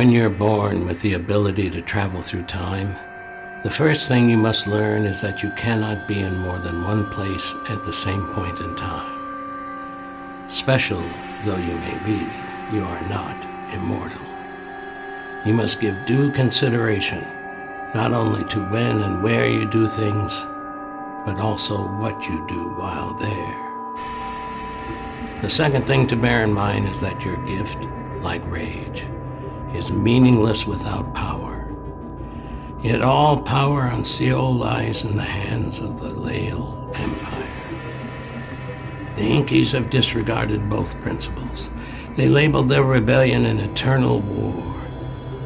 When you're born with the ability to travel through time, the first thing you must learn is that you cannot be in more than one place at the same point in time. Special though you may be, you are not immortal. You must give due consideration not only to when and where you do things, but also what you do while there. The second thing to bear in mind is that your gift, like rage, is meaningless without power. Yet all power on Seoul lies in the hands of the Lail Empire. The Inkies have disregarded both principles. They labeled their rebellion an eternal war,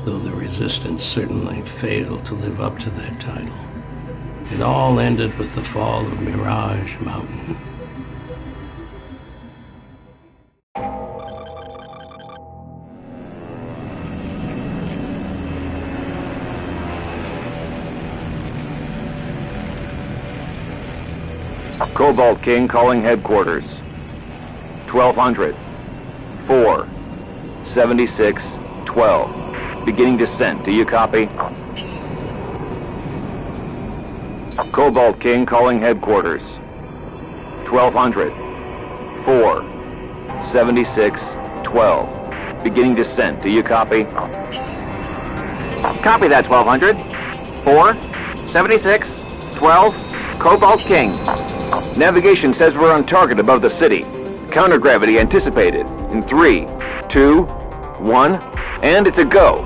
though the resistance certainly failed to live up to that title. It all ended with the fall of Mirage Mountain. Cobalt King calling headquarters. 1200. 4. 76. 12. Beginning descent. Do you copy? Cobalt King calling headquarters. 1200. 4. 76. 12. Beginning descent. Do you copy? Copy that, 1200. 4. 76. 12. Cobalt King. Navigation says we're on target above the city. Countergravity anticipated. In 3, 2, 1, and it's a go.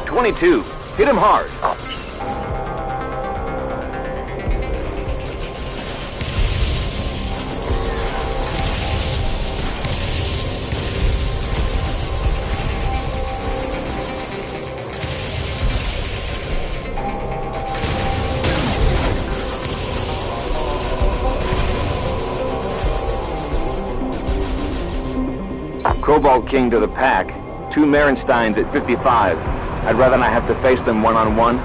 "22, hit him hard." Cobalt King to the pack. 2 Merensteins at 55. I'd rather not have to face them one-on-one.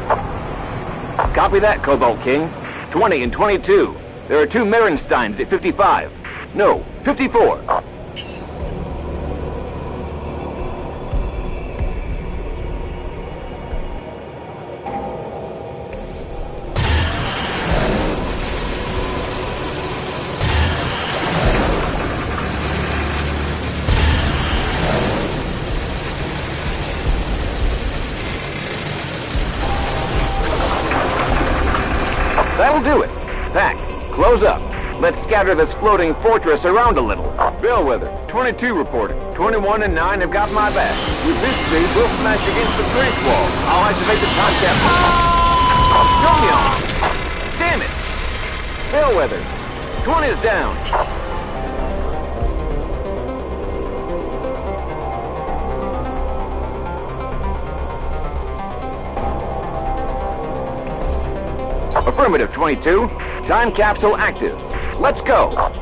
Copy that, Cobalt King. 20 and 22. There are 2 Merensteins at 55. No, 54. That'll do it. Pack, close up. Let's scatter this floating fortress around a little. Bellwether, 22 reporting. 21 and 9 have got my back. With this speed, we'll smash against the trench wall. I'll activate the contact. Jump! Damn it! Bellwether, 20 is down. Affirmative, 22. Time capsule active. Let's go.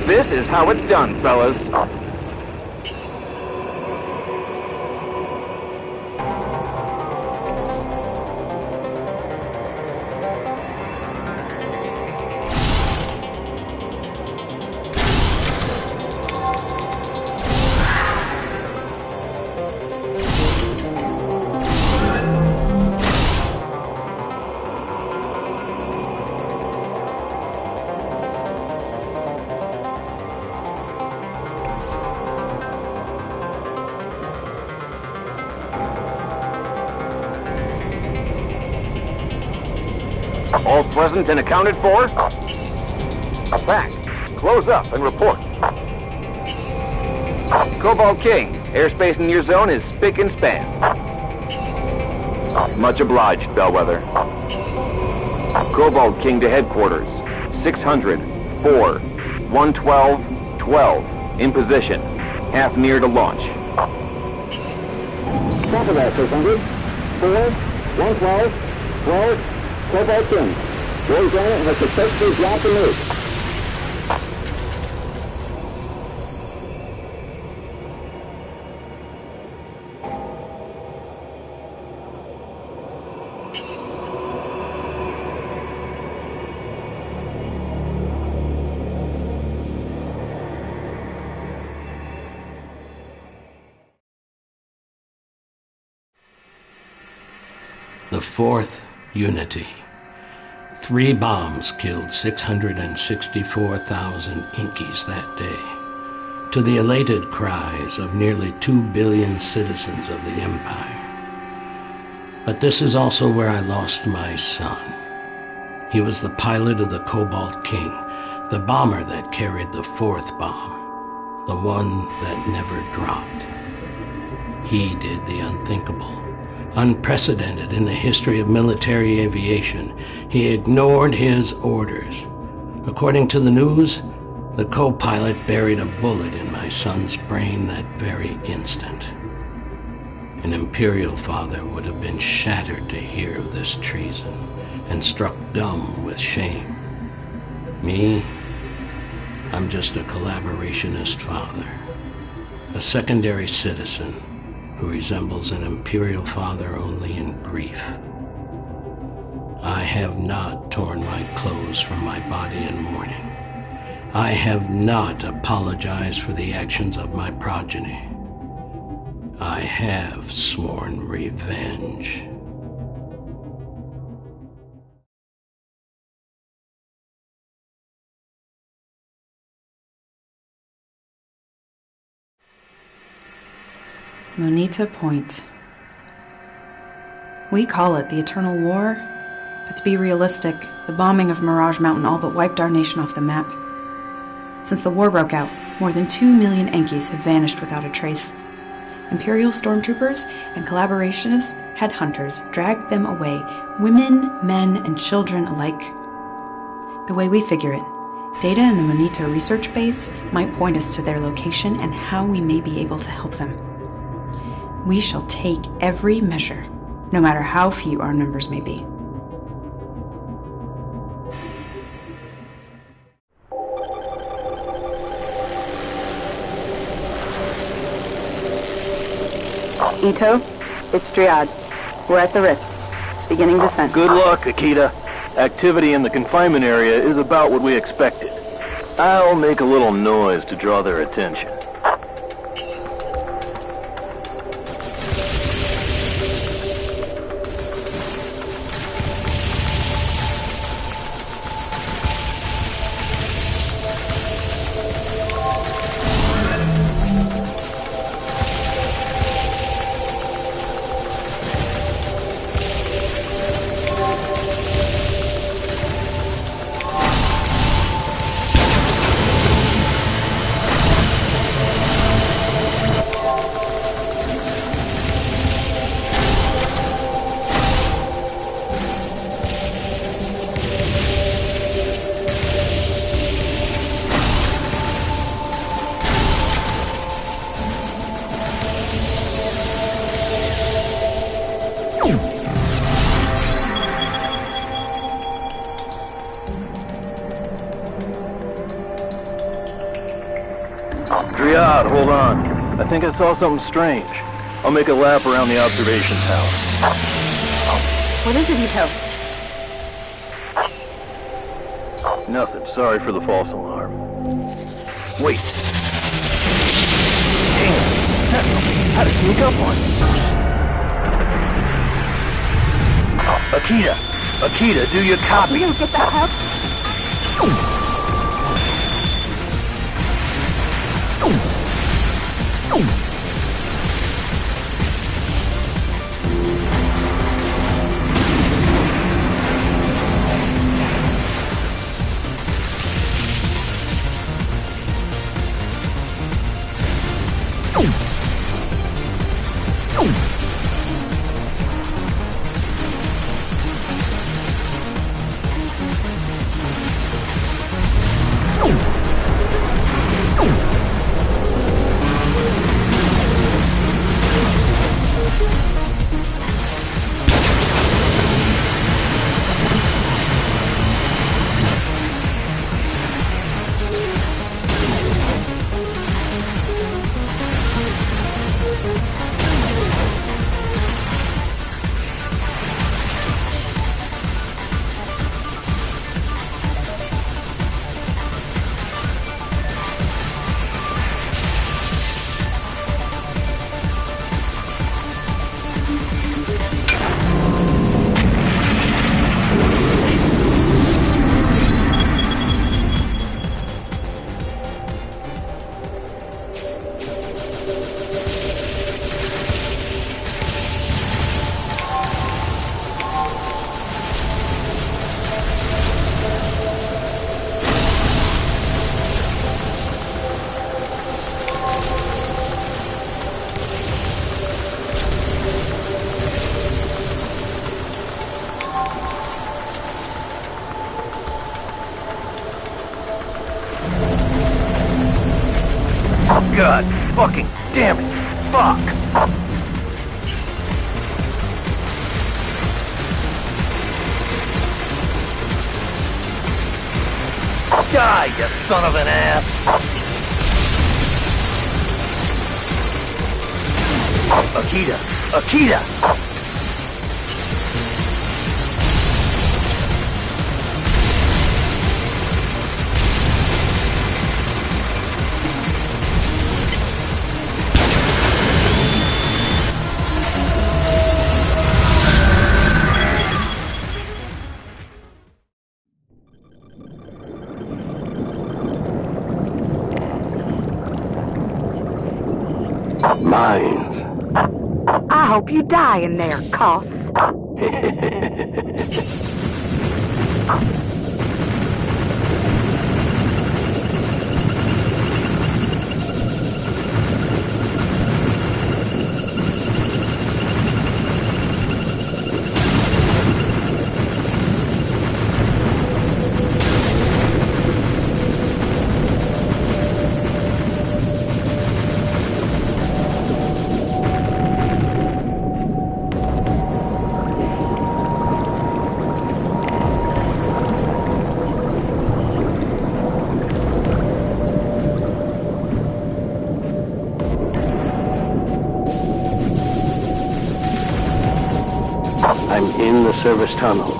This is how it's done, fellas. All present and accounted for? Back. Close up and report. Cobalt King, airspace in your zone is spick and span. Much obliged, Bellwether. Cobalt King to headquarters. 600, 4, 112, 12. In position. Half near to launch. Copy that, 600. 4, 112, 12. Cobalt King. Your zone has successfully dropped the nuke. The fourth Unity. 3 bombs killed 664,000 Inkies that day, to the elated cries of nearly 2 billion citizens of the Empire. But this is also where I lost my son. He was the pilot of the Cobalt King, the bomber that carried the 4th bomb, the one that never dropped. He did the unthinkable. Unprecedented in the history of military aviation, he ignored his orders. According to the news, the co-pilot buried a bullet in my son's brain that very instant. An Imperial father would have been shattered to hear of this treason and struck dumb with shame. Me, I'm just a collaborationist father, a secondary citizen who resembles an Imperial father only in grief. I have not torn my clothes from my body in mourning. I have not apologized for the actions of my progeny. I have sworn revenge. Moneta Point. We call it the Eternal War, but to be realistic, the bombing of Mirage Mountain all but wiped our nation off the map. Since the war broke out, more than 2 million Enkies have vanished without a trace. Imperial stormtroopers and collaborationist headhunters dragged them away, women, men, and children alike. The way we figure it, data in the Moneta research base might point us to their location and how we may be able to help them. We shall take every measure, no matter how few our numbers may be. Ito, it's Triad. We're at the Rift. Beginning descent. Good luck, Akita. Activity in the confinement area is about what we expected. I'll make a little noise to draw their attention. Triad, hold on. I think I saw something strange. I'll make a lap around the observation tower. What is it, Ito? Nothing. Sorry for the false alarm. Wait. Dang it. How to sneak up on you? Akita! Akita, do you copy? You get that help? God fucking damn it. Fuck. Die, you son of an ass. Akita! Akita! Mines. I hope you die in there, Coss. I'm in the service tunnel.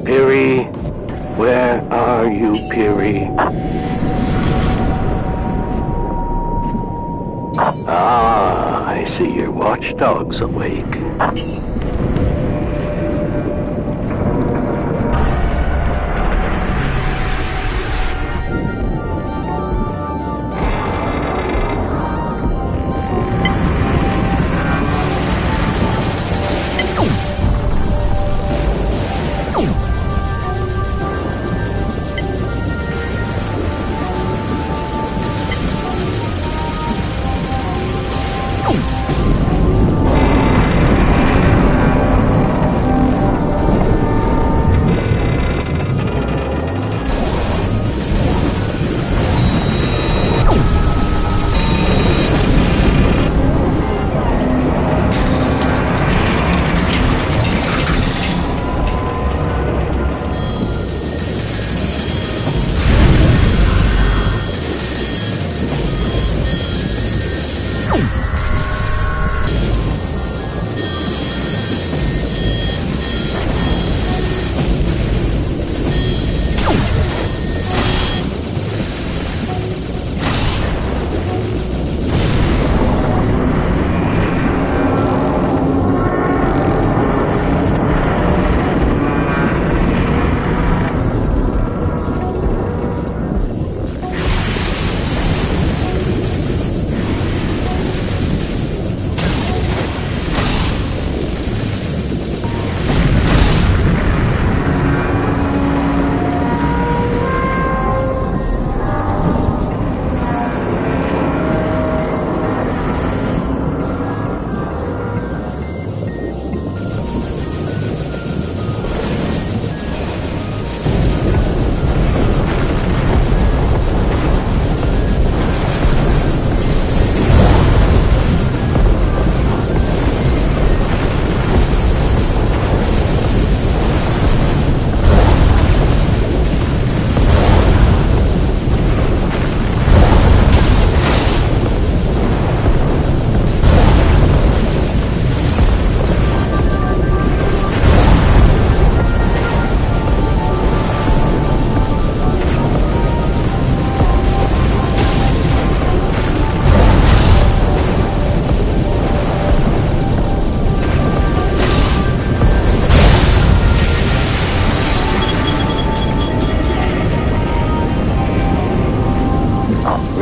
Peary, where are you, Peary? Ah, I see your watchdog's awake.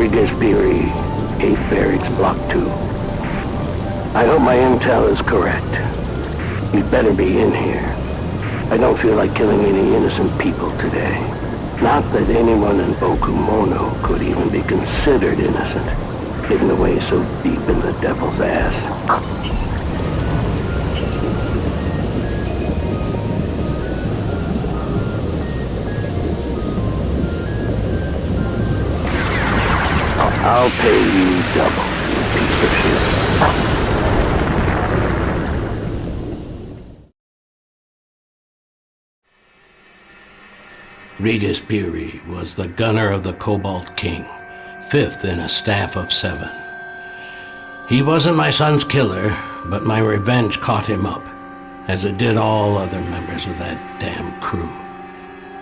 Regis Peary, 8 Barracks, Block 2. I hope my intel is correct. You'd better be in here. I don't feel like killing any innocent people today. Not that anyone in Bokumono could even be considered innocent, hidden away so deep in the devil's ass. I'll pay you double, you piece of shit. Regis Peary was the gunner of the Cobalt King, 5th in a staff of 7. He wasn't my son's killer, but my revenge caught him up, as it did all other members of that damn crew.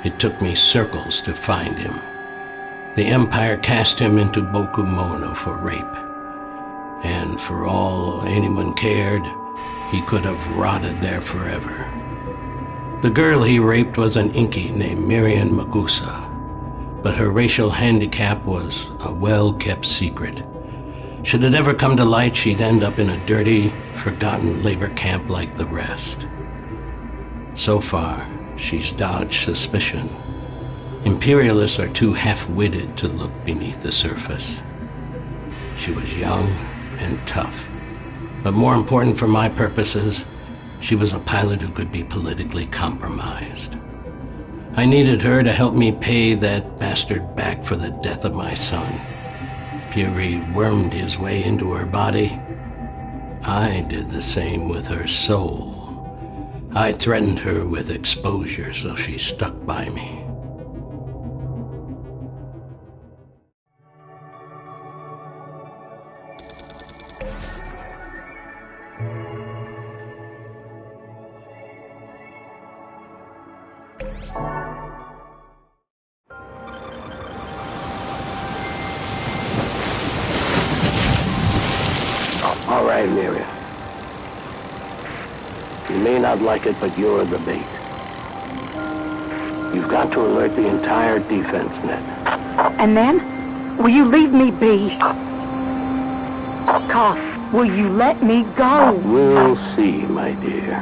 It took me circles to find him. The Empire cast him into Bokumono for rape. And for all anyone cared, he could have rotted there forever. The girl he raped was an Inky named Miriam Magusa, but her racial handicap was a well-kept secret. Should it ever come to light, she'd end up in a dirty, forgotten labor camp like the rest. So far, she's dodged suspicion. Imperialists are too half-witted to look beneath the surface. She was young and tough, but more important for my purposes, she was a pilot who could be politically compromised. I needed her to help me pay that bastard back for the death of my son. Peary wormed his way into her body. I did the same with her soul. I threatened her with exposure, so she stuck by me. All right, Miriam. You may not like it, but you're the bait. You've got to alert the entire defense net. And then? Will you leave me be? Koth, will you let me go? We'll see, my dear.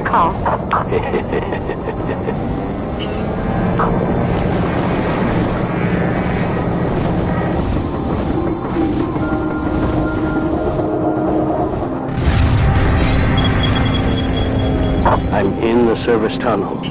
Call. I'm in the service tunnel.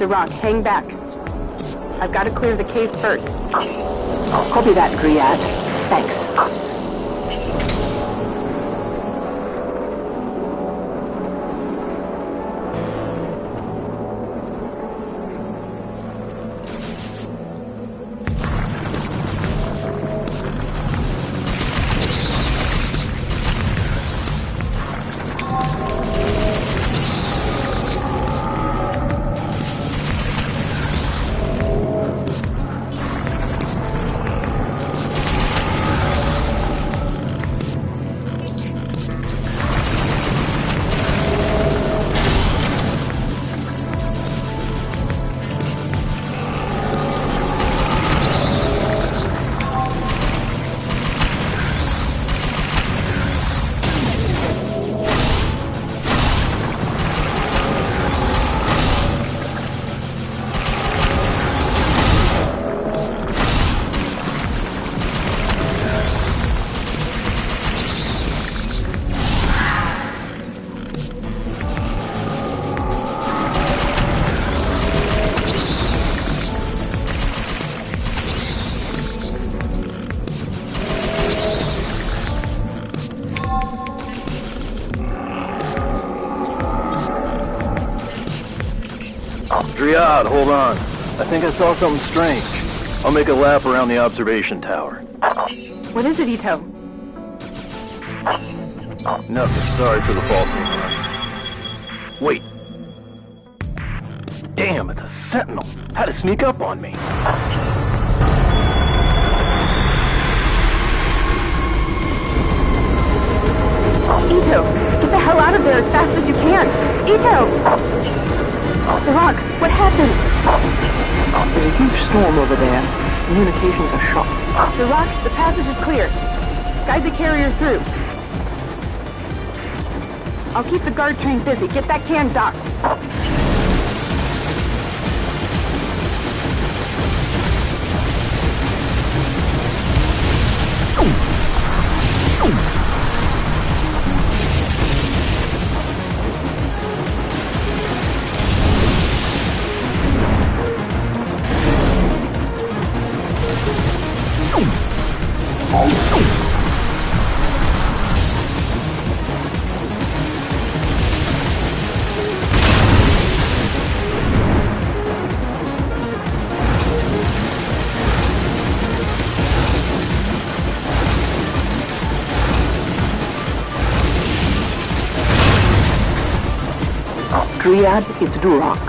Rock, hang back. I've got to clear the cave first. Copy that, Dryad. Thanks. Dryad, hold on. I think I saw something strange. I'll make a lap around the observation tower. What is it, Ito? Nothing. Sorry for the false alarm. Wait. Damn, it's a sentinel. Had to sneak up on me. Ito, get the hell out of there as fast as you can. Ito! The Rock, what happened? There's a huge storm over there. Communications are shot. The Rock, the passage is clear. Guide the carrier through. I'll keep the guard train busy. Get that can docked. Dryad, it's Duroc.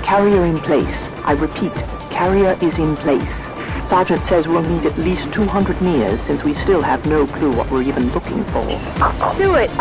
Carrier in place. I repeat, carrier is in place. Sergeant says we'll need at least 200 meters since we still have no clue what we're even looking for. Do it!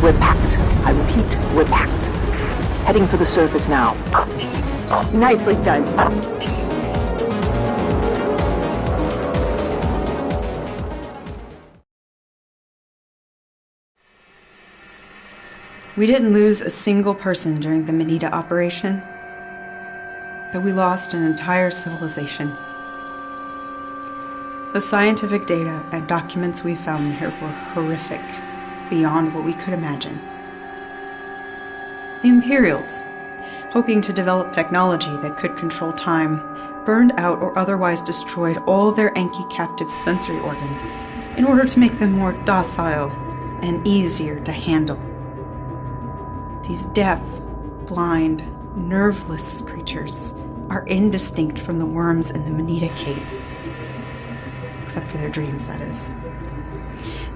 We're packed. I repeat, we're packed. Heading for the surface now. Nicely done. We didn't lose a single person during the Manita operation, but we lost an entire civilization. The scientific data and documents we found there were horrific, beyond what we could imagine. The Imperials, hoping to develop technology that could control time, burned out or otherwise destroyed all their Enki captives' sensory organs in order to make them more docile and easier to handle. These deaf, blind, nerveless creatures are indistinct from the worms in the Manita caves. Except for their dreams, that is.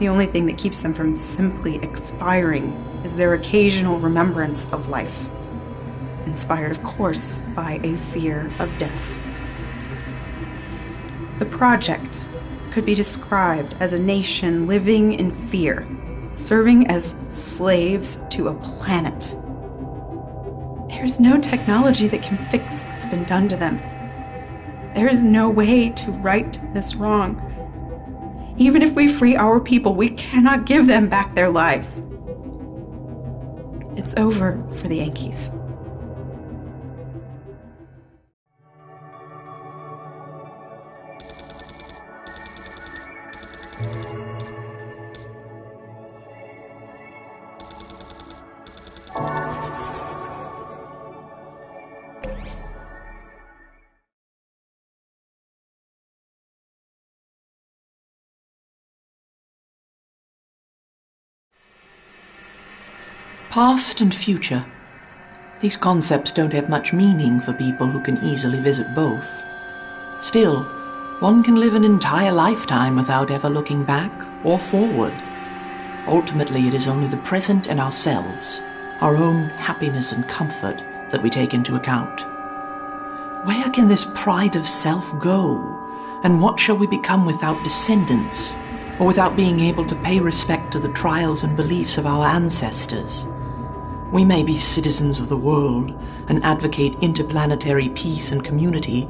The only thing that keeps them from simply expiring is their occasional remembrance of life, inspired, of course, by a fear of death. The project could be described as a nation living in fear, serving as slaves to a planet. There's no technology that can fix what's been done to them. There is no way to right this wrong. Even if we free our people, we cannot give them back their lives. It's over for the Yankees. Past and future. These concepts don't have much meaning for people who can easily visit both. Still, one can live an entire lifetime without ever looking back or forward. Ultimately, it is only the present and ourselves, our own happiness and comfort, that we take into account. Where can this pride of self go? And what shall we become without descendants, or without being able to pay respect to the trials and beliefs of our ancestors? We may be citizens of the world and advocate interplanetary peace and community,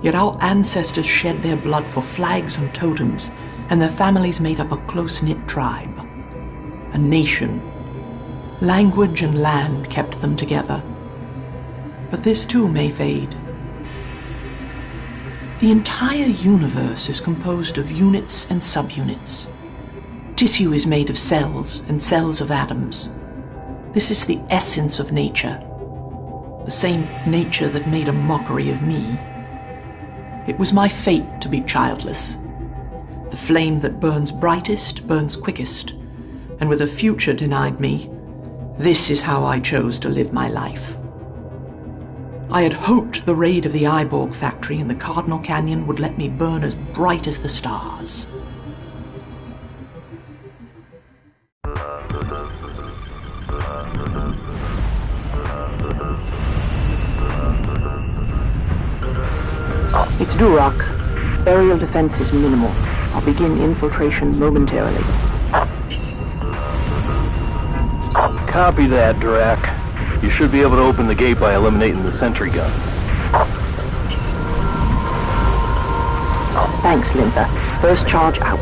yet our ancestors shed their blood for flags and totems, and their families made up a close-knit tribe. A nation. Language and land kept them together. But this too may fade. The entire universe is composed of units and subunits. Tissue is made of cells and cells of atoms. This is the essence of nature, the same nature that made a mockery of me. It was my fate to be childless. The flame that burns brightest burns quickest, and with a future denied me, this is how I chose to live my life. I had hoped the raid of the Iborg factory in the Cardinal Canyon would let me burn as bright as the stars. It's Duroc. Aerial defense is minimal. I'll begin infiltration momentarily. Copy that, Drac. You should be able to open the gate by eliminating the sentry gun. Thanks, Linda. First charge out.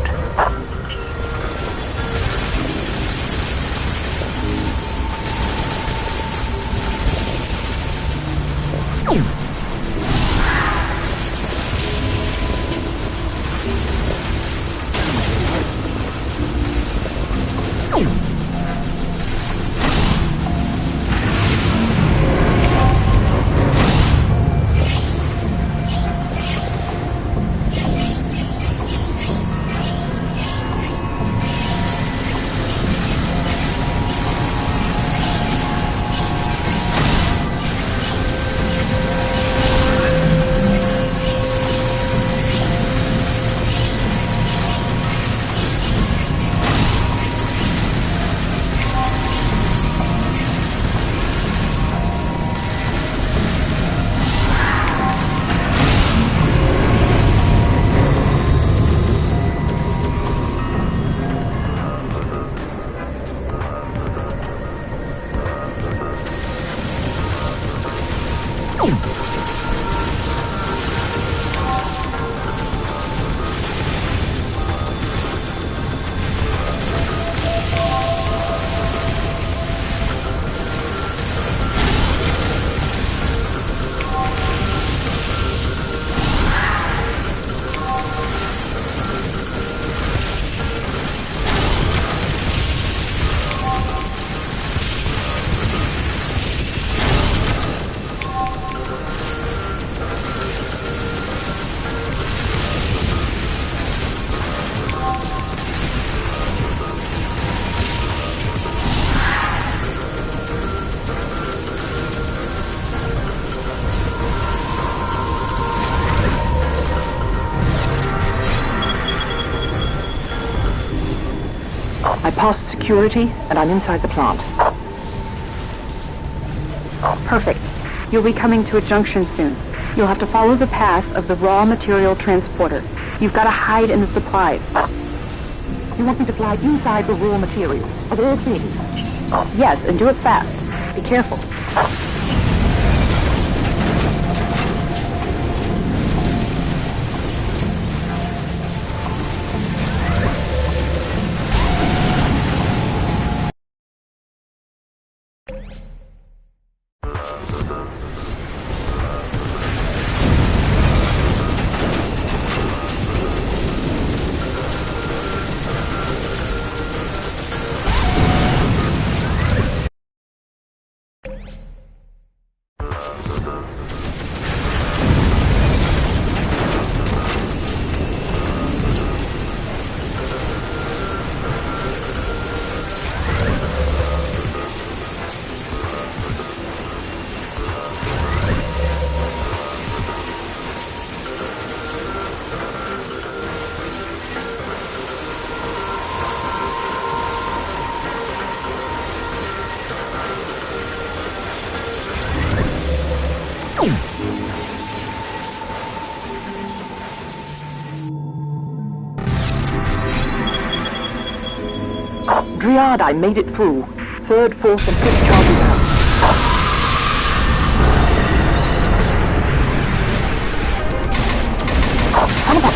I passed security, and I'm inside the plant. Perfect. You'll be coming to a junction soon. You'll have to follow the path of the raw material transporter. You've got to hide in the supplies. You want me to fly inside the raw materials, of all things? Yes, and do it fast. Be careful. Dryad, I made it through. Third, fourth, and fifth charges out. Son of a...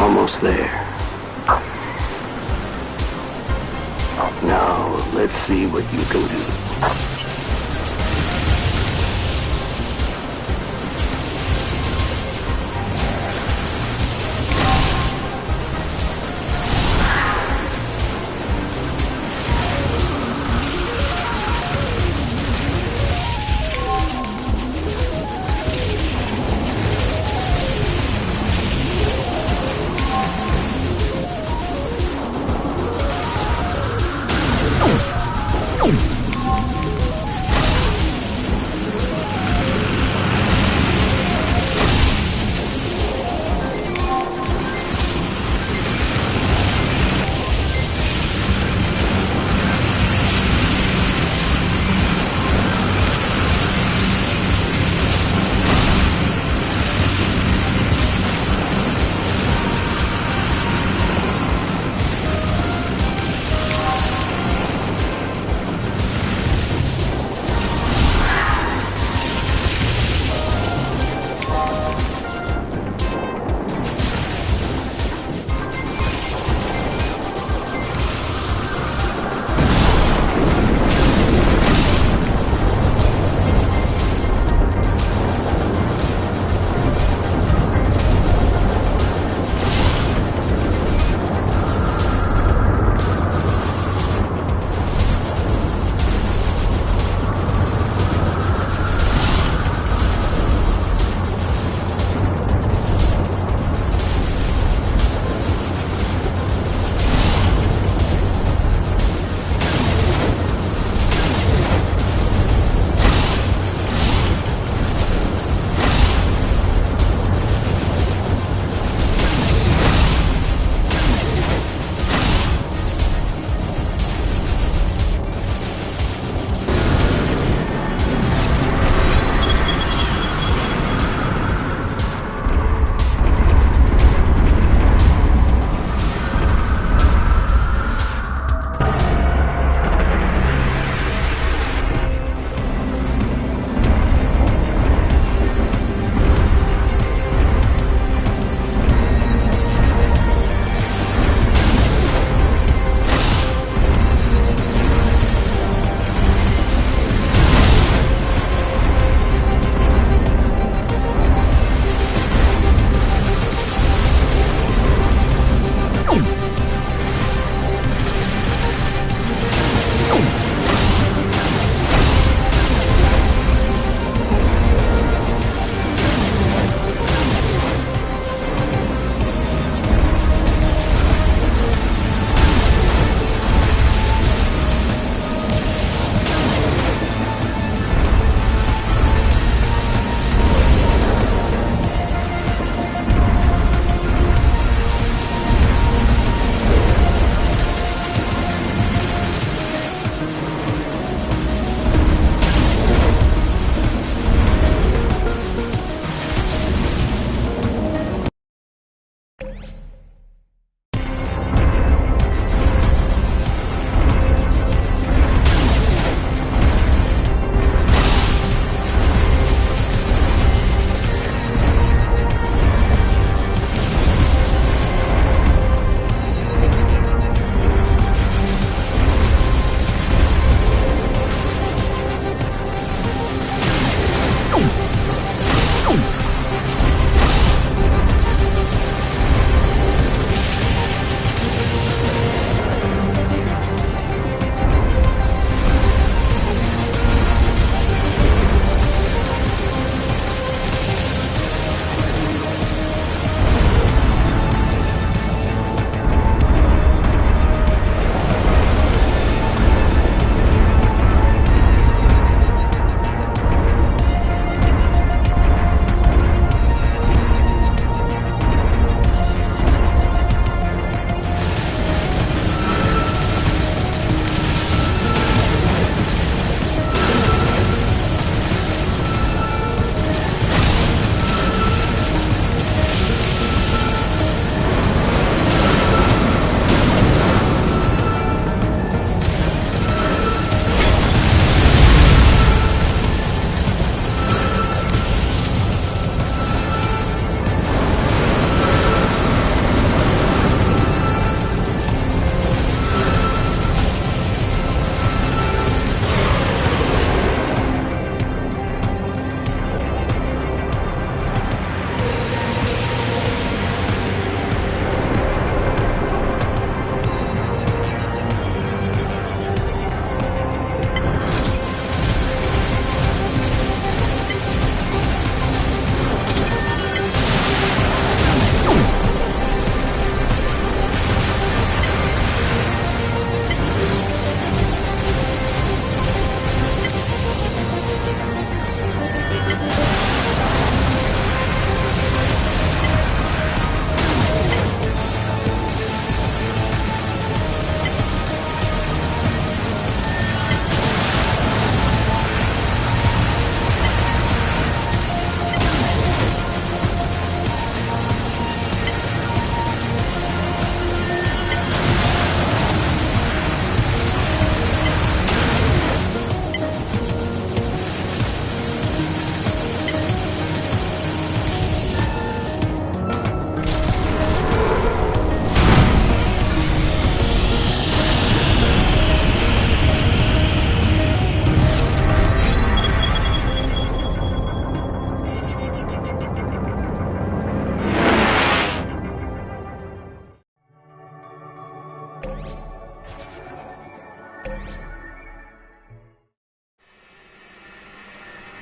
almost there. Now, let's see what you can do.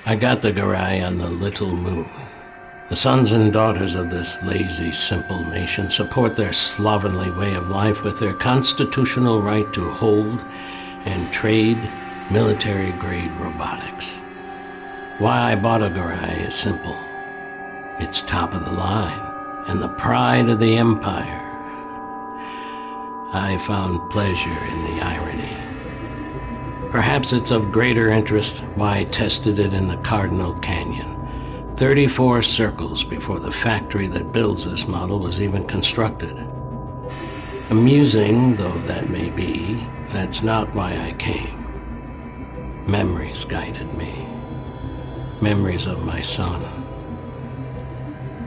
I got the Garai on the little moon. The sons and daughters of this lazy, simple nation support their slovenly way of life with their constitutional right to hold and trade military-grade robotics. Why I bought a Garai is simple. It's top of the line and the pride of the Empire. I found pleasure in the irony. Perhaps it's of greater interest why I tested it in the Cardinal Canyon, 34 circles before the factory that builds this model was even constructed. Amusing though that may be, that's not why I came. Memories guided me. Memories of my son.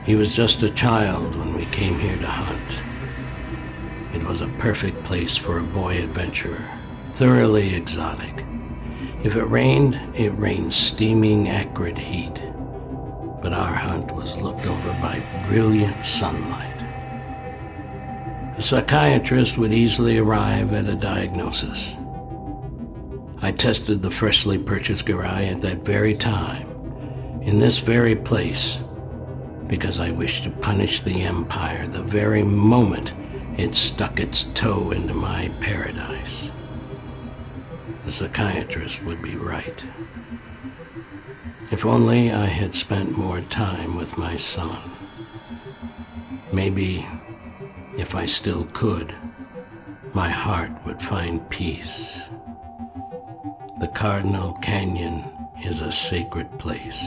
He was just a child when we came here to hunt. It was a perfect place for a boy adventurer, thoroughly exotic. If it rained steaming, acrid heat. But our hunt was looked over by brilliant sunlight. A psychiatrist would easily arrive at a diagnosis. I tested the freshly purchased Garai at that very time, in this very place, because I wished to punish the Empire the very moment it stuck its toe into my paradise. The psychiatrist would be right. If only I had spent more time with my son. Maybe, if I still could, my heart would find peace. The Cardinal Canyon is a sacred place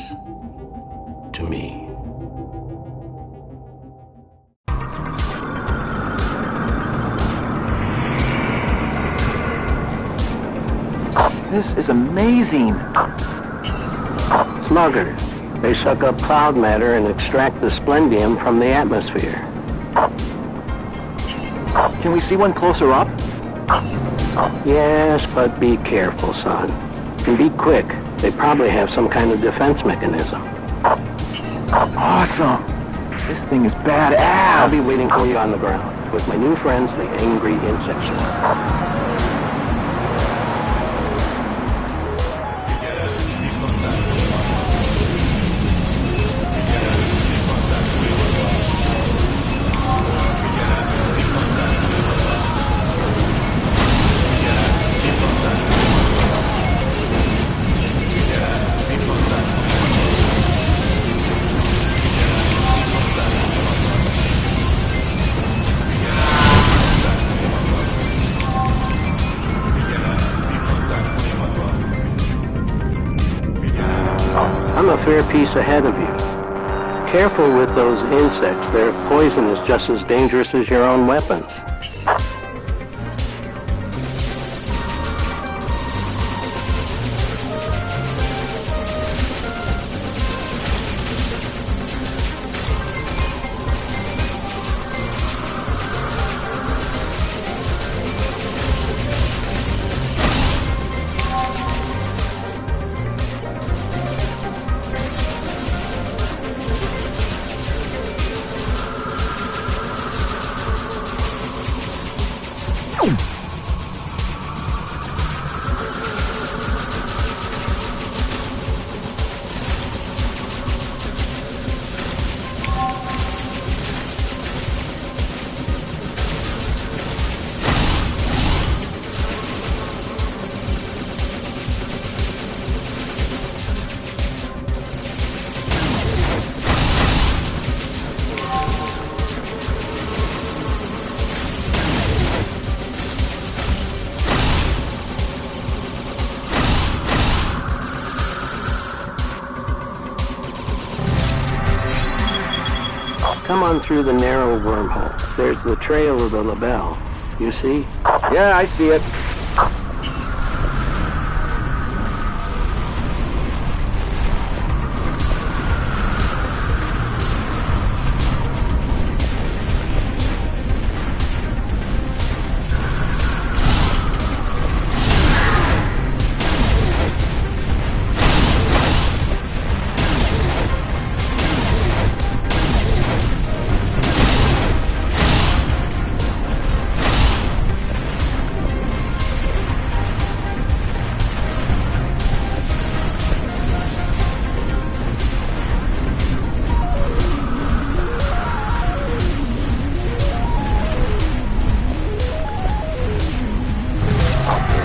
to me. This is amazing. Smuggers. They suck up cloud matter and extract the splendium from the atmosphere. Can we see one closer up? Yes, but be careful, son. And be quick. They probably have some kind of defense mechanism. Awesome. This thing is badass. I'll be waiting for you on the ground with my new friends, the Angry Insects. I'm a fair piece ahead of you. Careful with those insects. Their poison is just as dangerous as your own weapons. Come on through the narrow wormhole. There's the trail of the label. You see? Yeah, I see it.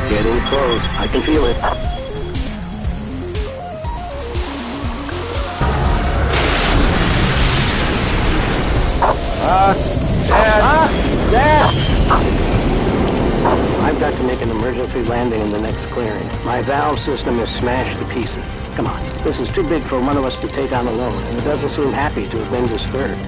Getting close. I can feel it. Dad! I've got to make an emergency landing in the next clearing. My valve system is smashed to pieces. Come on, this is too big for one of us to take on alone, and it doesn't seem happy to have been disturbed.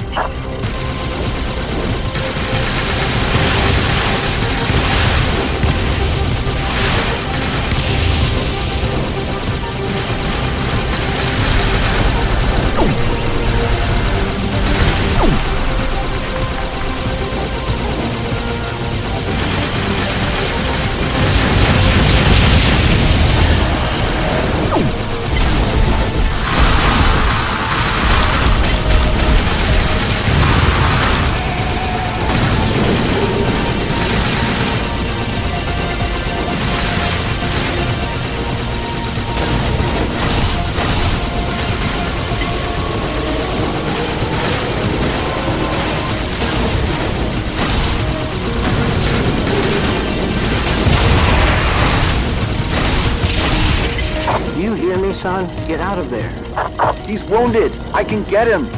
You hear me, son? Get out of there. He's wounded. I can get him.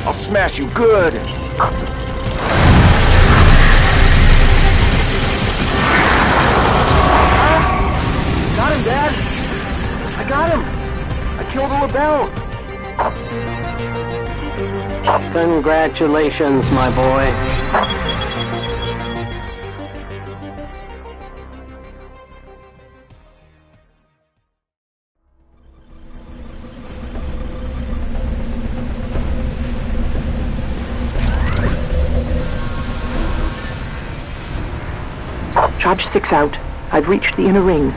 I'll smash you good. Got him, Dad. I got him. I killed a rebel. Congratulations, my boy. Charge 6 out. I've reached the inner ring.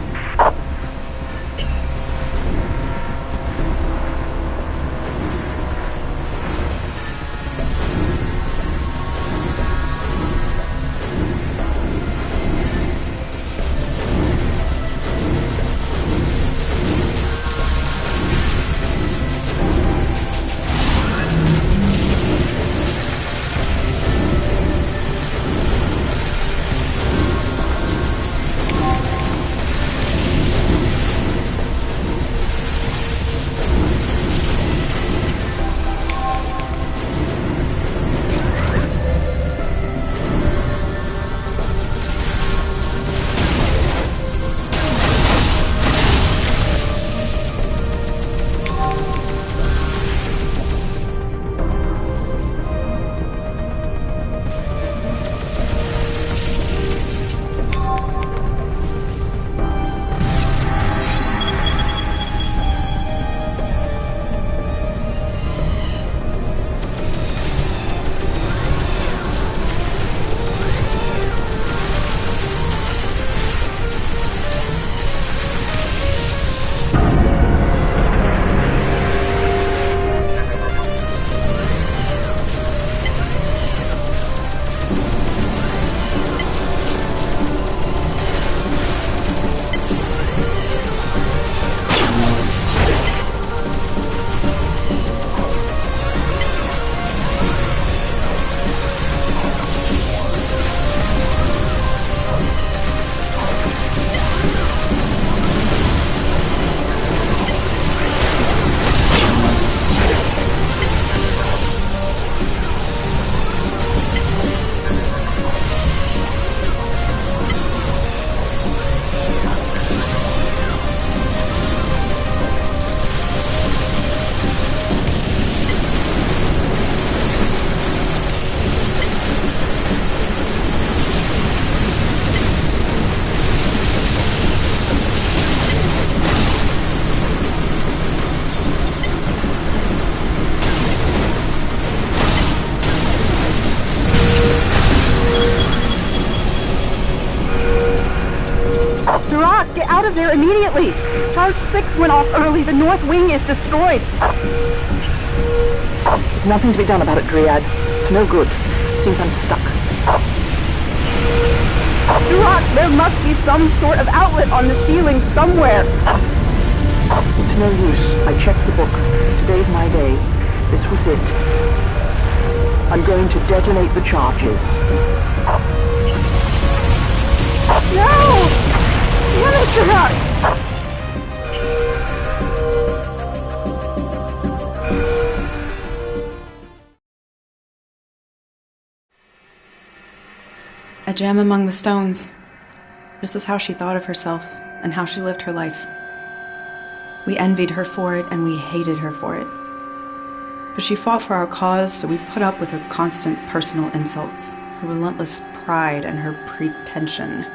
Duroc, get out of there immediately! Charge 6 went off early. The north wing is destroyed. There's nothing to be done about it, Dryad. It's no good. Seems I'm stuck. Duroc, there must be some sort of outlet on the ceiling somewhere. It's no use. I checked the book. Today's my day. This was it. I'm going to detonate the charges. No! Damn it, Duroc! A gem among the stones. This is how she thought of herself and how she lived her life. We envied her for it and we hated her for it. But she fought for our cause, so we put up with her constant personal insults, her relentless pride, and her pretension.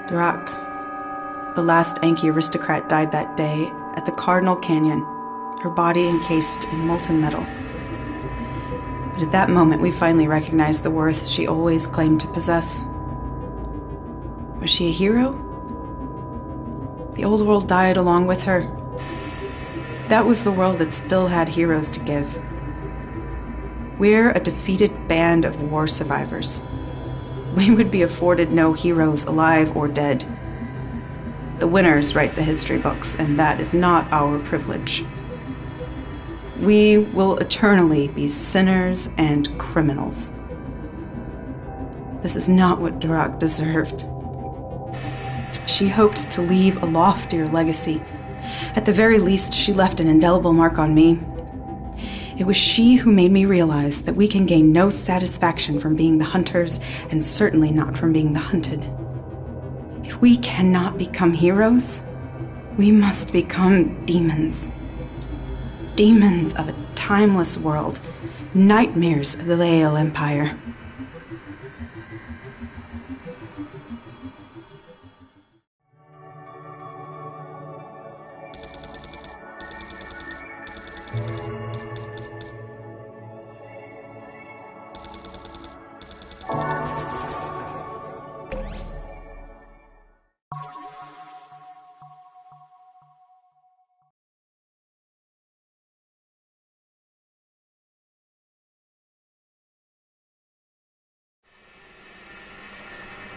Duroc, the last Anki aristocrat, died that day at the Cardinal Canyon, her body encased in molten metal. But at that moment, we finally recognized the worth she always claimed to possess. Was she a hero? The old world died along with her. That was the world that still had heroes to give. We're a defeated band of war survivors. We would be afforded no heroes, alive or dead. The winners write the history books, and that is not our privilege. We will eternally be sinners and criminals. This is not what Duroc deserved. She hoped to leave a loftier legacy. At the very least, she left an indelible mark on me. It was she who made me realize that we can gain no satisfaction from being the hunters, and certainly not from being the hunted. If we cannot become heroes, we must become demons. Demons of a timeless world, nightmares of the Lael Empire.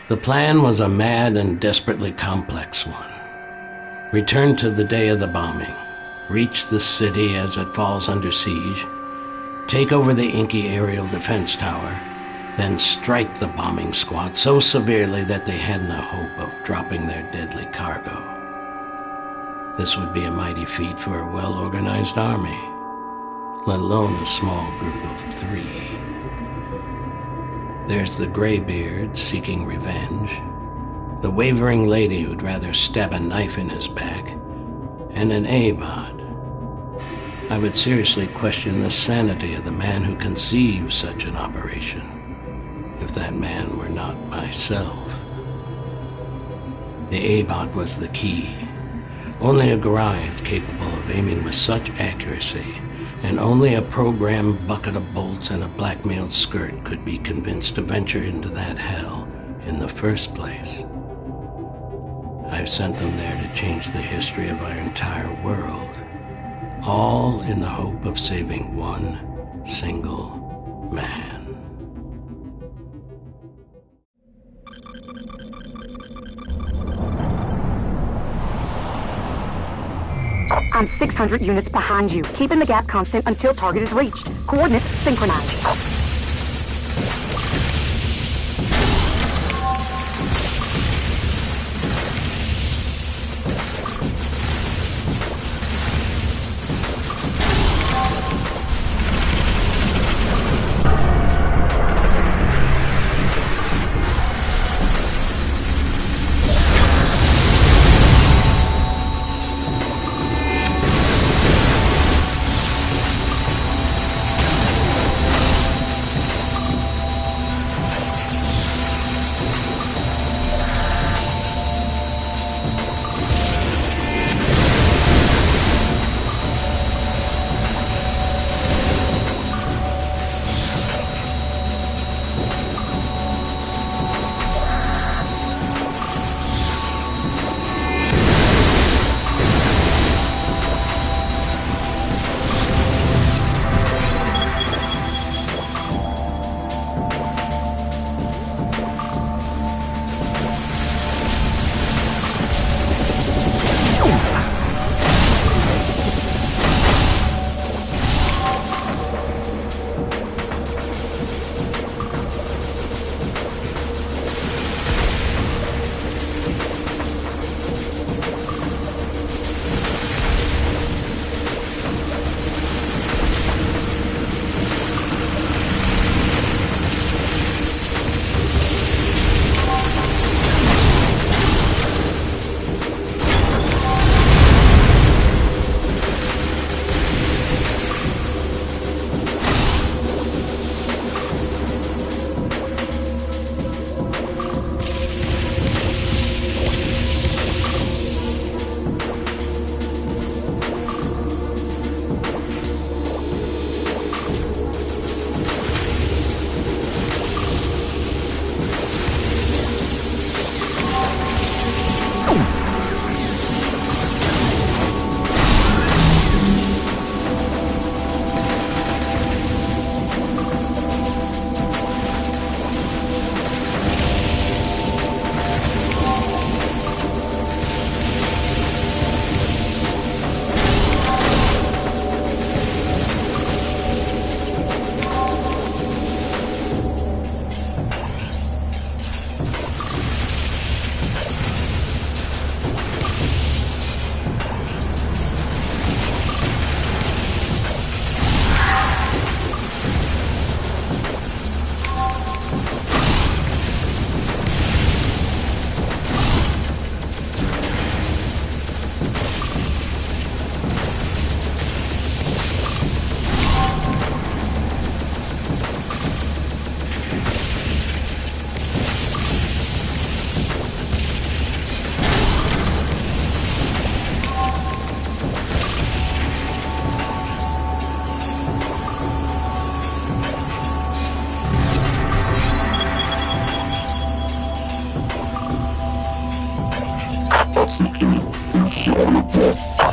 The plan was a mad and desperately complex one. Return to the day of the bombing, reach the city as it falls under siege, take over the Inky aerial defense tower, then strike the bombing squad so severely that they had no hope of dropping their deadly cargo. This would be a mighty feat for a well-organized army, let alone a small group of 3. There's the graybeard seeking revenge, the wavering lady who'd rather stab a knife in his back, and an ABOT. I would seriously question the sanity of the man who conceived such an operation, if that man were not myself. The ABOT was the key. Only a Goliath capable of aiming with such accuracy, and only a programmed bucket of bolts and a blackmailed skirt could be convinced to venture into that hell in the first place. I've sent them there to change the history of our entire world, all in the hope of saving one single man. I'm 600 units behind you, keeping the gap constant until target is reached. Coordinates synchronized.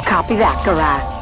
Copy that, Garage.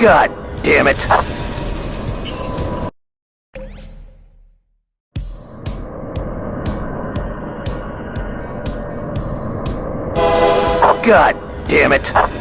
God damn it! God damn it!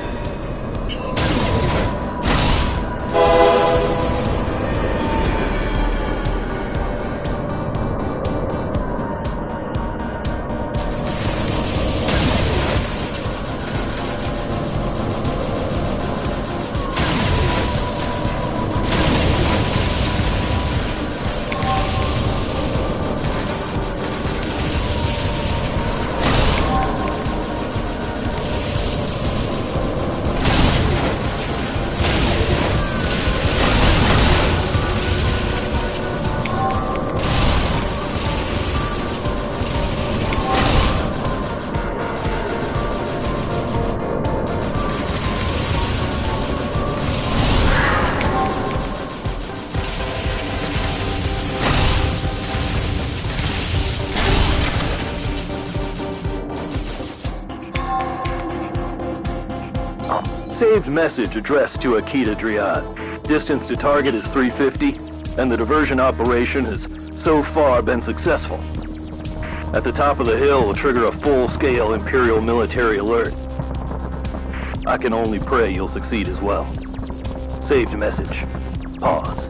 Saved message addressed to Akita Driad. Distance to target is 350, and the diversion operation has so far been successful. At the top of the hill will trigger a full-scale Imperial military alert. I can only pray you'll succeed as well. Saved message. Pause.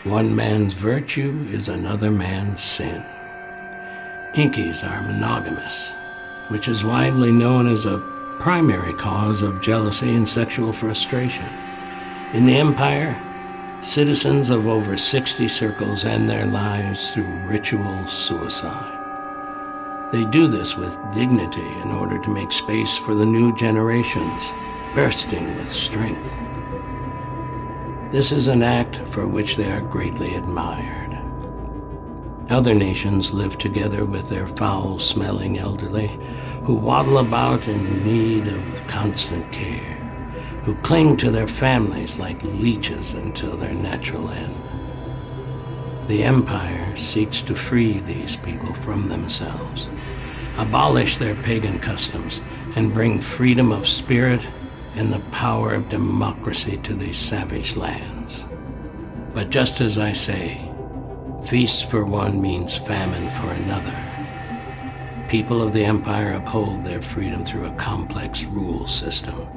One man's virtue is another man's sin. Inkies are monogamous, which is widely known as a primary cause of jealousy and sexual frustration. In the Empire, citizens of over 60 circles end their lives through ritual suicide. They do this with dignity in order to make space for the new generations, bursting with strength. This is an act for which they are greatly admired. Other nations live together with their foul-smelling elderly, who waddle about in need of constant care, who cling to their families like leeches until their natural end. The Empire seeks to free these people from themselves, abolish their pagan customs, and bring freedom of spirit and the power of democracy to these savage lands. But just as I say, feast for one means famine for another. People of the Empire uphold their freedom through a complex rule system.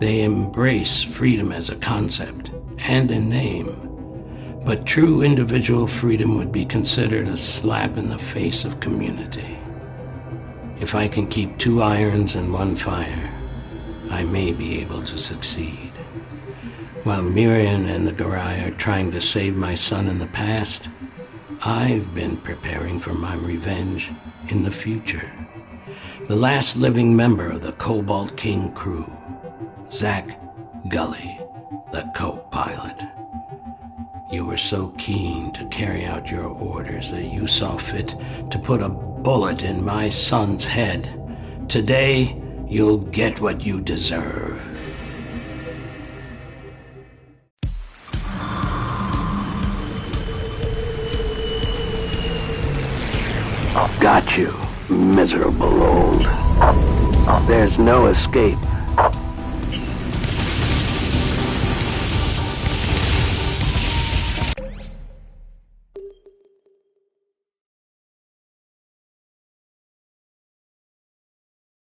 They embrace freedom as a concept and in name. But true individual freedom would be considered a slap in the face of community. If I can keep 2 irons in one fire, I may be able to succeed. While Miriam and the Garai are trying to save my son in the past, I've been preparing for my revenge in the future. The last living member of the Cobalt King crew, Zach Gully, the co-pilot. You were so keen to carry out your orders that you saw fit to put a bullet in my son's head. Today, you'll get what you deserve. Got you, miserable old. There's no escape.